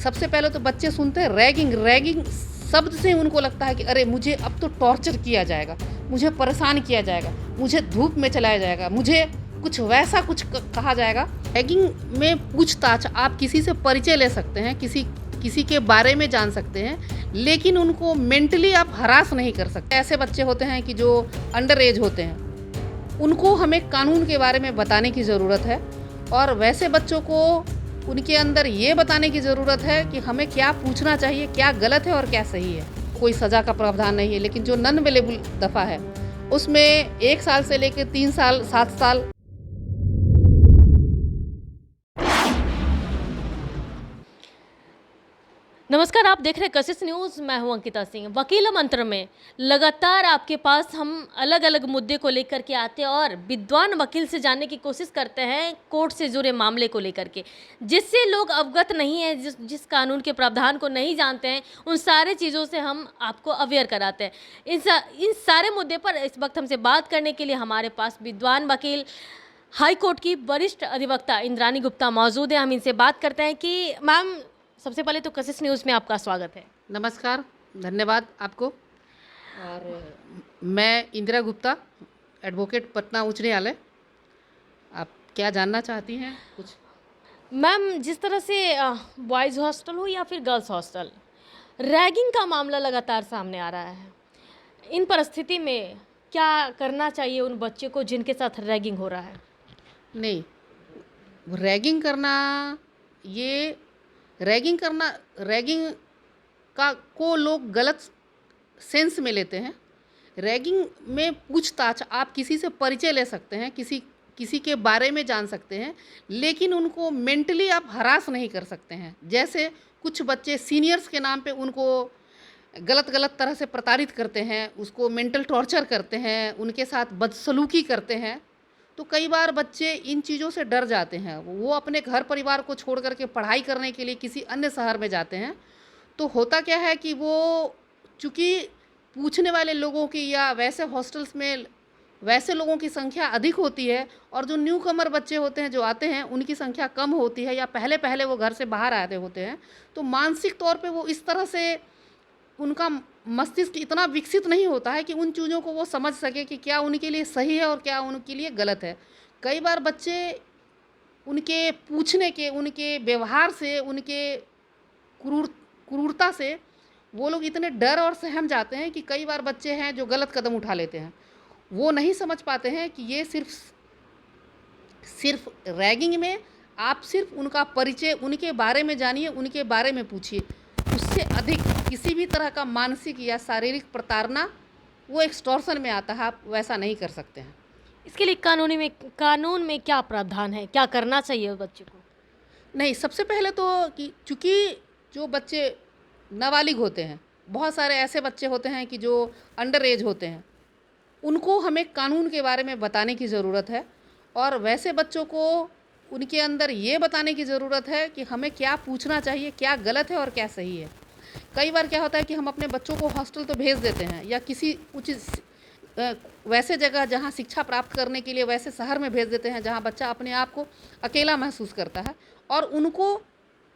सबसे पहले तो बच्चे सुनते हैं रैगिंग। रैगिंग शब्द से उनको लगता है कि अरे मुझे अब तो टॉर्चर किया जाएगा, मुझे परेशान किया जाएगा, मुझे धूप में चलाया जाएगा, मुझे कुछ वैसा कुछ कहा जाएगा। रैगिंग में पूछताछ, आप किसी से परिचय ले सकते हैं, किसी के बारे में जान सकते हैं, लेकिन उनको मेंटली आप हरास नहीं कर सकते। ऐसे बच्चे होते हैं कि जो अंडर एज होते हैं, उनको हमें कानून के बारे में बताने की ज़रूरत है, और वैसे बच्चों को उनके अंदर ये बताने की ज़रूरत है कि हमें क्या पूछना चाहिए, क्या गलत है और क्या सही है। कोई सज़ा का प्रावधान नहीं है, लेकिन जो नॉन अवेलेबल दफ़ा है उसमें 1 साल से लेकर 3 साल, 7 साल। नमस्कार, आप देख रहे हैं कशिश न्यूज़। मैं हूं अंकिता सिंह। वकील मंत्र में लगातार आपके पास हम अलग अलग मुद्दे को लेकर के आते हैं और विद्वान वकील से जानने की कोशिश करते हैं कोर्ट से जुड़े मामले को लेकर के, जिससे लोग अवगत नहीं है, जिस कानून के प्रावधान को नहीं जानते हैं, उन सारे चीज़ों से हम आपको अवेयर कराते हैं। इन सारे मुद्दे पर इस वक्त हमसे बात करने के लिए हमारे पास विद्वान वकील हाई कोर्ट की वरिष्ठ अधिवक्ता इंद्रानी गुप्ता मौजूद है। हम इनसे बात करते हैं कि मैम, सबसे पहले तो कशिश न्यूज़ में आपका स्वागत है। नमस्कार, धन्यवाद आपको। और मैं इंदिरा गुप्ता, एडवोकेट, पटना उच्च न्यायालय। आप क्या जानना चाहती हैं कुछ? मैम, जिस तरह से बॉयज़ हॉस्टल हो या फिर गर्ल्स हॉस्टल, रैगिंग का मामला लगातार सामने आ रहा है। इन परिस्थिति में क्या करना चाहिए उन बच्चे को जिनके साथ रैगिंग हो रहा है? नहीं, रैगिंग करना, ये रैगिंग करना, रैगिंग का को लोग गलत सेंस में लेते हैं। रैगिंग में पूछताछ, आप किसी से परिचय ले सकते हैं, किसी के बारे में जान सकते हैं, लेकिन उनको मेंटली आप हरास नहीं कर सकते हैं। जैसे कुछ बच्चे सीनियर्स के नाम पे उनको गलत तरह से प्रताड़ित करते हैं, उसको मेंटल टॉर्चर करते हैं, उनके साथ बदसलूकी करते हैं। तो कई बार बच्चे इन चीज़ों से डर जाते हैं, वो अपने घर परिवार को छोड़ करके पढ़ाई करने के लिए किसी अन्य शहर में जाते हैं। तो होता क्या है कि वो, चूँकि पूछने वाले लोगों की या वैसे हॉस्टल्स में वैसे लोगों की संख्या अधिक होती है, और जो न्यू कमर बच्चे होते हैं जो आते हैं उनकी संख्या कम होती है, या पहले वो घर से बाहर आते होते हैं, तो मानसिक तौर पे वो इस तरह से, उनका मस्तिष्क इतना विकसित नहीं होता है कि उन चीज़ों को वो समझ सके कि क्या उनके लिए सही है और क्या उनके लिए गलत है। कई बार बच्चे उनके पूछने के, उनके व्यवहार से, उनके क्रूरता से वो लोग इतने डर और सहम जाते हैं कि कई बार बच्चे हैं जो गलत कदम उठा लेते हैं। वो नहीं समझ पाते हैं कि ये सिर्फ रैगिंग में आप सिर्फ उनका परिचय, उनके बारे में जानिए, उनके बारे में पूछिए। उससे अधिक किसी भी तरह का मानसिक या शारीरिक प्रताड़ना वो एक्सटॉर्शन में आता है, आप वैसा नहीं कर सकते हैं। इसके लिए कानून में क्या प्रावधान है, क्या करना चाहिए उस बच्चे को? नहीं, सबसे पहले तो कि चूँकि जो बच्चे नाबालिग होते हैं, बहुत सारे ऐसे बच्चे होते हैं कि जो अंडर एज होते हैं, उनको हमें कानून के बारे में बताने की ज़रूरत है, और वैसे बच्चों को उनके अंदर ये बताने की ज़रूरत है कि हमें क्या पूछना चाहिए, क्या गलत है और क्या सही है। कई बार क्या होता है कि हम अपने बच्चों को हॉस्टल तो भेज देते हैं, या किसी वैसे जगह जहाँ शिक्षा प्राप्त करने के लिए वैसे शहर में भेज देते हैं जहाँ बच्चा अपने आप को अकेला महसूस करता है, और उनको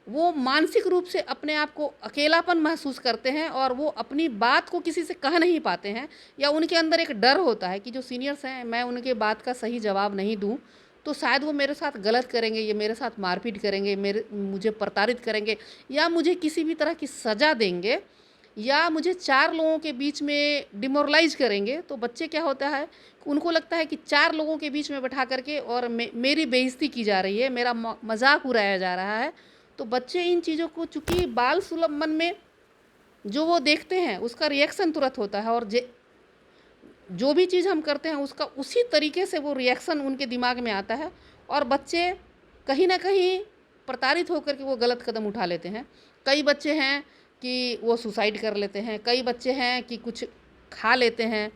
वो मानसिक रूप से अपने आप को अकेलापन महसूस करते हैं, और वो अपनी बात को किसी से कह नहीं पाते हैं, या उनके अंदर एक डर होता है कि जो सीनियर्स हैं, मैं उनके बात का सही जवाब नहीं दूं तो शायद वो मेरे साथ गलत करेंगे, ये मेरे साथ मारपीट करेंगे, मुझे प्रताड़ित करेंगे, या मुझे किसी भी तरह की सज़ा देंगे, या मुझे 4 लोगों के बीच में डिमोरलाइज करेंगे। तो बच्चे क्या होता है, उनको लगता है कि 4 लोगों के बीच में बैठा करके और मेरी बेइज्जती की जा रही है, मेरा मजाक उड़ाया जा रहा है। तो बच्चे इन चीज़ों को, चूँकि बाल सुलभ मन में जो वो देखते हैं उसका रिएक्शन तुरंत होता है, और जो भी चीज़ हम करते हैं उसका उसी तरीके से वो रिएक्शन उनके दिमाग में आता है, और बच्चे कहीं ना कहीं प्रताड़ित होकर के वो गलत कदम उठा लेते हैं। कई बच्चे हैं कि वो सुसाइड कर लेते हैं, कई बच्चे हैं कि कुछ खा लेते हैं,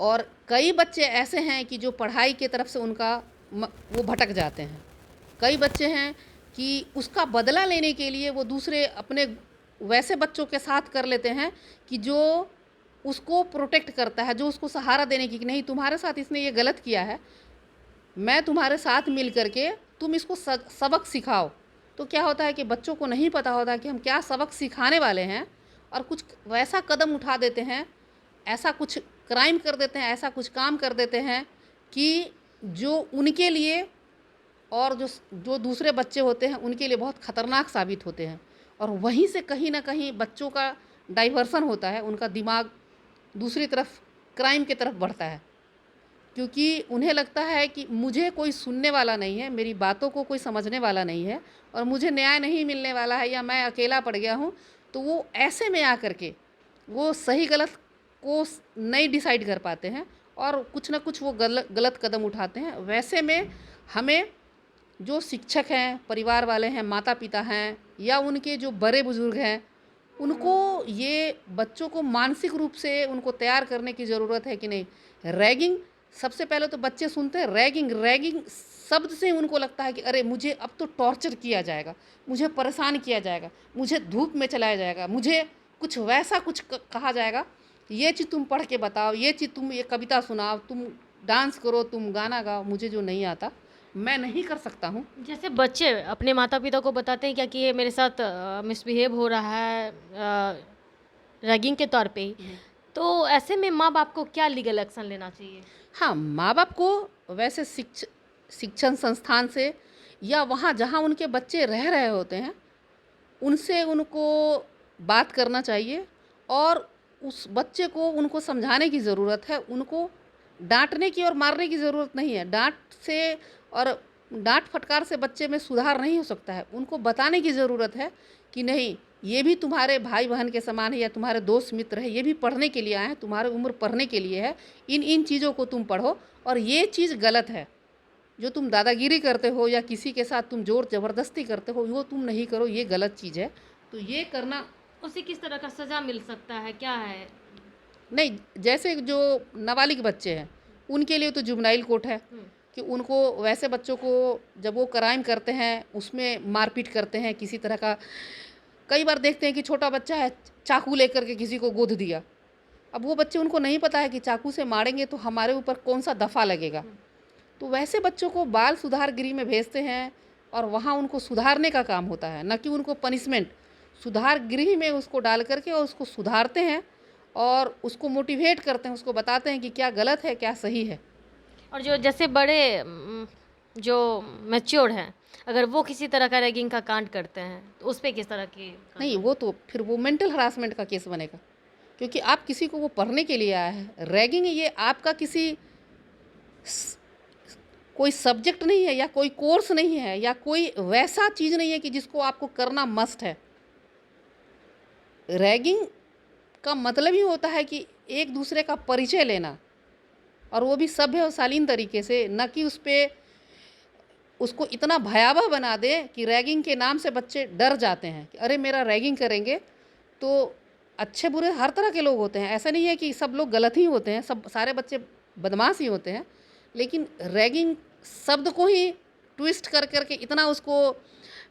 और कई बच्चे ऐसे हैं कि जो पढ़ाई की तरफ से उनका वो भटक जाते हैं। कई बच्चे हैं कि उसका बदला लेने के लिए वो दूसरे अपने वैसे बच्चों के साथ कर लेते हैं कि जो उसको प्रोटेक्ट करता है, जो उसको सहारा देने की, कि नहीं तुम्हारे साथ इसने ये गलत किया है, मैं तुम्हारे साथ मिल करके तुम इसको सबक सिखाओ। तो क्या होता है कि बच्चों को नहीं पता होता कि हम क्या सबक सिखाने वाले हैं, और कुछ वैसा कदम उठा देते हैं, ऐसा कुछ क्राइम कर देते हैं, ऐसा कुछ काम कर देते हैं कि जो उनके लिए और जो जो दूसरे बच्चे होते हैं उनके लिए बहुत ख़तरनाक साबित होते हैं। और वहीं से कहीं न कहीं बच्चों का डाइवर्सन होता है, उनका दिमाग दूसरी तरफ क्राइम की तरफ बढ़ता है, क्योंकि उन्हें लगता है कि मुझे कोई सुनने वाला नहीं है, मेरी बातों को कोई समझने वाला नहीं है, और मुझे न्याय नहीं मिलने वाला है, या मैं अकेला पड़ गया हूँ। तो वो ऐसे में आकर के वो सही गलत को नहीं डिसाइड कर पाते हैं, और कुछ ना कुछ वो गलत कदम उठाते हैं। वैसे में हमें जो शिक्षक हैं, परिवार वाले हैं, माता पिता हैं, या उनके जो बड़े बुजुर्ग हैं, उनको ये बच्चों को मानसिक रूप से उनको तैयार करने की ज़रूरत है कि नहीं, रैगिंग सबसे पहले तो बच्चे सुनते हैं रैगिंग, रैगिंग शब्द से उनको लगता है कि अरे मुझे अब तो टॉर्चर किया जाएगा, मुझे परेशान किया जाएगा, मुझे धूप में चलाया जाएगा, मुझे कुछ वैसा कुछ कहा जाएगा, ये चीज़ तुम पढ़ के बताओ, ये चीज़ तुम ये कविता सुनाओ, तुम डांस करो, तुम गाना गाओ, मुझे जो नहीं आता मैं नहीं कर सकता हूँ। जैसे बच्चे अपने माता पिता को बताते हैं क्या कि ये मेरे साथ मिसबिहेव हो रहा है रैगिंग के तौर पे ही, तो ऐसे में माँ बाप को क्या लीगल एक्शन लेना चाहिए? हाँ, माँ बाप को वैसे शिक्षण संस्थान से, या वहाँ जहाँ उनके बच्चे रह रहे होते हैं, उनसे उनको बात करना चाहिए, और उस बच्चे को उनको समझाने की ज़रूरत है। उनको डांटने की और मारने की ज़रूरत नहीं है। डांट से और डांट फटकार से बच्चे में सुधार नहीं हो सकता है। उनको बताने की ज़रूरत है कि नहीं, ये भी तुम्हारे भाई बहन के समान है, या तुम्हारे दोस्त मित्र है, ये भी पढ़ने के लिए आए हैं, तुम्हारी उम्र पढ़ने के लिए है, इन इन चीज़ों को तुम पढ़ो, और ये चीज़ गलत है। जो तुम दादागिरी करते हो या किसी के साथ तुम जोर ज़बरदस्ती करते हो, वो तुम नहीं करो, ये गलत चीज़ है। तो ये करना उसे किस तरह का सजा मिल सकता है, क्या है? नहीं, जैसे जो नाबालिग बच्चे हैं उनके लिए तो जुवेनाइल कोर्ट है, कि उनको वैसे बच्चों को जब वो क्राइम करते हैं उसमें मारपीट करते हैं किसी तरह का। कई बार देखते हैं कि छोटा बच्चा है, चाकू लेकर के किसी को गोद दिया। अब वो बच्चे, उनको नहीं पता है कि चाकू से मारेंगे तो हमारे ऊपर कौन सा दफ़ा लगेगा। तो वैसे बच्चों को बाल सुधार गृह में भेजते हैं, और वहाँ उनको सुधारने का काम होता है, न कि उनको पनिशमेंट। सुधार गृह में उसको डाल करके और उसको सुधारते हैं, और उसको मोटिवेट करते हैं, उसको बताते हैं कि क्या गलत है, क्या सही है। और जो जैसे बड़े जो मैच्योर हैं, अगर वो किसी तरह का रैगिंग का कांड करते हैं तो उस पे किस तरह की नहीं, वो तो फिर वो मेंटल हरासमेंट का केस बनेगा, क्योंकि आप किसी को वो पढ़ने के लिए आया है। रैगिंग ये आपका किसी कोई सब्जेक्ट नहीं है, या कोई कोर्स नहीं है, या कोई वैसा चीज़ नहीं है कि जिसको आपको करना मस्ट है। रैगिंग का मतलब ही होता है कि एक दूसरे का परिचय लेना, और वो भी सभ्य और शालीन तरीके से, न कि उसको इतना भयावह बना दे कि रैगिंग के नाम से बच्चे डर जाते हैं कि अरे मेरा रैगिंग करेंगे। तो अच्छे बुरे हर तरह के लोग होते हैं, ऐसा नहीं है कि सब लोग गलत ही होते हैं, सब सारे बच्चे बदमाश ही होते हैं। लेकिन रैगिंग शब्द को ही ट्विस्ट कर करके इतना उसको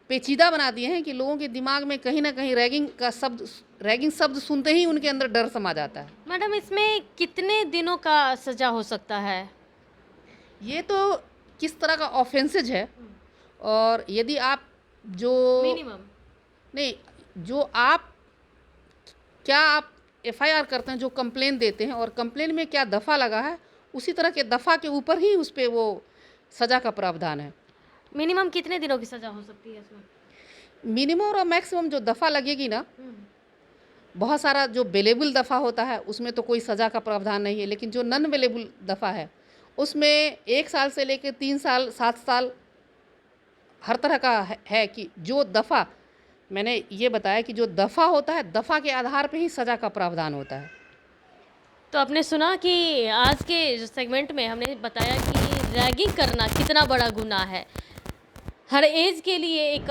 पेचीदा बना दिए हैं कि लोगों के दिमाग में कहीं ना कहीं रैगिंग शब्द सुनते ही उनके अंदर डर समा जाता है। मैडम, इसमें कितने दिनों का सजा हो सकता है? ये तो किस तरह का ऑफेंसेज है, और यदि आप जो मिनिमम नहीं, जो आप क्या आप एफआईआर करते हैं, जो कंप्लेन देते हैं, और कंप्लेन में क्या दफ़ा लगा है, उसी तरह के दफ़ा के ऊपर ही उस पर वो सज़ा का प्रावधान है। मिनिमम कितने दिनों की सजा हो सकती है इसमें? मिनिमम और मैक्सिमम जो दफ़ा लगेगी ना, बहुत सारा जो बेलेबल दफ़ा होता है उसमें तो कोई सज़ा का प्रावधान नहीं है, लेकिन जो नॉन बेलेबल दफ़ा है उसमें 1 साल से लेकर 3 साल 7 साल हर तरह का है कि जो दफ़ा मैंने ये बताया कि जो दफ़ा होता है, दफ़ा के आधार पे ही सज़ा का प्रावधान होता है। तो आपने सुना कि आज के सेगमेंट में हमने बताया कि रैगिंग करना कितना बड़ा गुनाह है। हर एज के लिए एक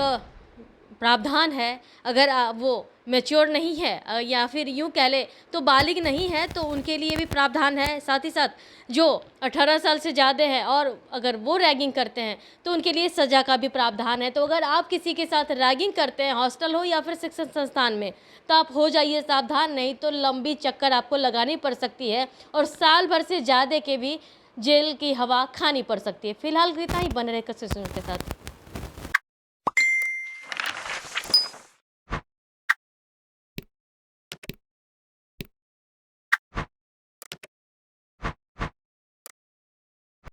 प्रावधान है। अगर वो मैच्योर नहीं है या फिर यूँ कह ले तो बालिग नहीं है तो उनके लिए भी प्रावधान है। साथ ही साथ जो 18 साल से ज़्यादा है और अगर वो रैगिंग करते हैं तो उनके लिए सज़ा का भी प्रावधान है। तो अगर आप किसी के साथ रैगिंग करते हैं हॉस्टल हो या फिर शिक्षण संस्थान में तो आप हो जाइए सावधान, नहीं तो लंबी चक्कर आपको लगानी पड़ सकती है और साल भर से ज़्यादा के भी जेल की हवा खानी पड़ सकती है। फिलहाल इतना ही, बने रहे कशिश के साथ।